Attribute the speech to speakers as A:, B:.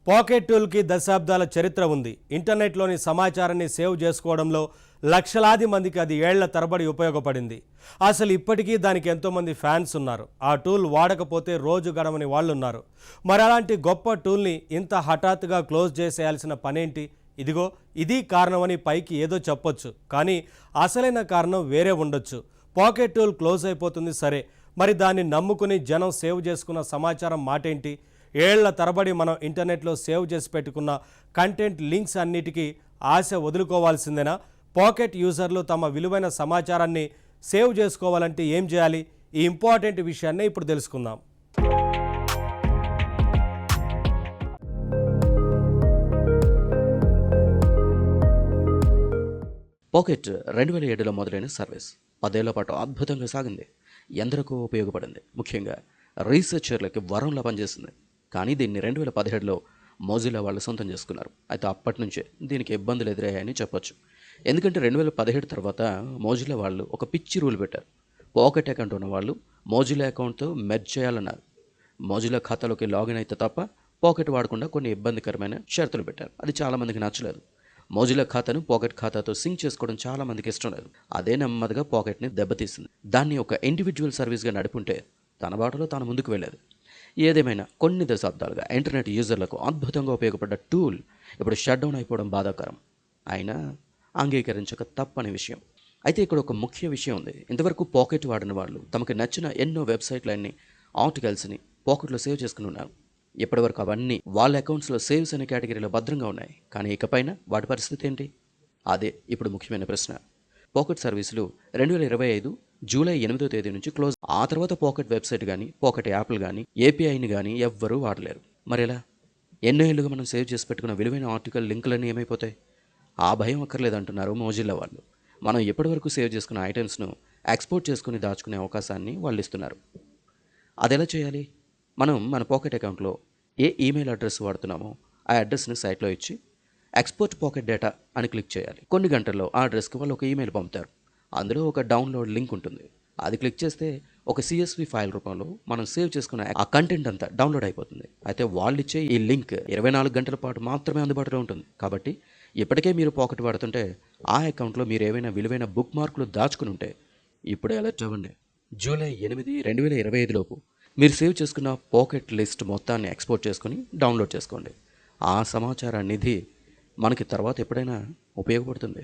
A: Pocket టూల్కి దశాబ్దాల చరిత్ర ఉంది. ఇంటర్నెట్లోని సమాచారాన్ని సేవ్ చేసుకోవడంలో లక్షలాది మందికి అది ఏళ్ల తరబడి ఉపయోగపడింది. అసలు ఇప్పటికీ దానికి ఎంతోమంది ఫ్యాన్స్ ఉన్నారు. ఆ టూల్ వాడకపోతే రోజు గడవని వాళ్ళు ఉన్నారు. మరి అలాంటి గొప్ప టూల్ని ఇంత హఠాత్తుగా క్లోజ్ చేసేయాల్సిన పనేంటి? ఇదిగో ఇది కారణమని పైకి ఏదో చెప్పొచ్చు, కానీ అసలైన కారణం వేరే ఉండొచ్చు. పాకెట్ టూల్ క్లోజ్ అయిపోతుంది సరే, మరి దాన్ని నమ్ముకుని జనం సేవ్ చేసుకున్న సమాచారం మాటేంటి? ఏళ్ల తరబడి మనం ఇంటర్నెట్లో సేవ్ చేసి పెట్టుకున్న కంటెంట్ లింక్స్ అన్నిటికీ ఆశ వదులుకోవాల్సిందేనా? పాకెట్ యూజర్లు తమ విలువైన సమాచారాన్ని సేవ్ చేసుకోవాలంటే ఏం చేయాలి? ఈ ఇంపార్టెంట్ విషయాన్నే ఇప్పుడు తెలుసుకుందాం.
B: పాకెట్ 2007లో మొదలైన సర్వీస్ 10 ఏళ్ల పాటు అద్భుతంగా సాగింది. ఎందరికో ఉపయోగపడింది. ముఖ్యంగా రీసెర్చర్లకి వరంలా పనిచేసింది. కానీ దీన్ని 2017లో మోజిల్లా వాళ్ళు సొంతం చేసుకున్నారు. అయితే అప్పటి నుంచే దీనికి ఇబ్బందులు ఎదురయ్యాయని చెప్పొచ్చు. ఎందుకంటే 2017 తర్వాత మోజిల్లా వాళ్ళు ఒక పిచ్చి రూల్ పెట్టారు. పాకెట్ అకౌంట్ ఉన్న వాళ్ళు మోజిల్లా అకౌంట్తో మెర్జ్ చేయాలన్నారు. మోజిల్లా ఖాతాలోకి లాగిన్ అయితే తప్ప పాకెట్ వాడకుండా కొన్ని ఇబ్బందికరమైన షరతులు పెట్టారు. అది చాలామందికి నచ్చలేదు. మోజిల్లా ఖాతాను పాకెట్ ఖాతాతో సింక్ చేసుకోవడం చాలా మందికి ఇష్టం లేదు. అదే నెమ్మదిగా పాకెట్ని దెబ్బతీసింది. దాన్ని ఒక ఇండివిజువల్ సర్వీస్గా నడుపుంటే తన బాటలో తాను ముందుకు వెళ్ళేది. ఏదేమైనా కొన్ని దశాబ్దాలుగా ఇంటర్నెట్ యూజర్లకు అద్భుతంగా ఉపయోగపడ్డ టూల్ ఇప్పుడు షట్ డౌన్ అయిపోవడం బాధాకరం. అయినా అంగీకరించక తప్పని విషయం. అయితే ఇక్కడ ఒక ముఖ్య విషయం ఉంది. ఇంతవరకు పాకెట్ వాడిన వాళ్ళు తమకు నచ్చిన ఎన్నో వెబ్సైట్లన్నీ ఆర్టికల్స్ని పాకెట్లో సేవ్ చేసుకుని ఉన్నారు. ఇప్పటివరకు అవన్నీ వాళ్ళ అకౌంట్స్లో సేవ్స్ అనే కేటగిరీలో భద్రంగా ఉన్నాయి. కానీ ఇకపైన వాటి పరిస్థితి ఏంటి? అదే ఇప్పుడు ముఖ్యమైన ప్రశ్న. పాకెట్ సర్వీసులు 2025 జూలై 8వ తేదీ నుంచి క్లోజ్. ఆ తర్వాత పాకెట్ వెబ్సైట్ కానీ పాకెట్ యాప్లు కానీ ఏపీఐని కానీ ఎవ్వరూ వాడలేరు. మరి ఎలా? ఎన్నో ఏళ్ళుగా మనం సేవ్ చేసి పెట్టుకున్న విలువైన ఆర్టికల్ లింకులన్నీ ఏమైపోతాయి? ఆ భయం అక్కర్లేదంటున్నారు మోజిల్లా వాళ్ళు. మనం ఎప్పటివరకు సేవ్ చేసుకున్న ఐటమ్స్ను ఎక్స్పోర్ట్ చేసుకుని దాచుకునే అవకాశాన్ని వాళ్ళు ఇస్తున్నారు. అది ఎలా చేయాలి? మనం మన పాకెట్ అకౌంట్లో ఏ ఈమెయిల్ అడ్రస్ వాడుతున్నామో ఆ అడ్రస్ని సైట్లో ఇచ్చి ఎక్స్పోర్ట్ పాకెట్ డేటా అని క్లిక్ చేయాలి. కొన్ని గంటల్లో ఆ అడ్రస్కి వాళ్ళు ఒక ఈమెయిల్ పంపుతారు. అందులో ఒక డౌన్లోడ్ లింక్ ఉంటుంది. అది క్లిక్ చేస్తే ఒక CSV ఫైల్ రూపంలో మనం సేవ్ చేసుకున్న ఆ కంటెంట్ అంతా డౌన్లోడ్ అయిపోతుంది. అయితే వాళ్ళు ఇచ్చే ఈ లింక్ 24 గంటల పాటు మాత్రమే అందుబాటులో ఉంటుంది. కాబట్టి ఇప్పటికే మీరు పాకెట్ వాడుతుంటే ఆ అకౌంట్లో మీరు ఏవైనా విలువైన బుక్ మార్కులు దాచుకుని ఉంటే ఇప్పుడే అలర్ట్ అవ్వండి. జూలై 8, 2025 లోపు మీరు సేవ్ చేసుకున్న పాకెట్ లిస్ట్ మొత్తాన్ని ఎక్స్పోర్ట్ చేసుకుని డౌన్లోడ్ చేసుకోండి. ఆ సమాచార నిధి మనకి తర్వాత ఎప్పుడైనా ఉపయోగపడుతుంది.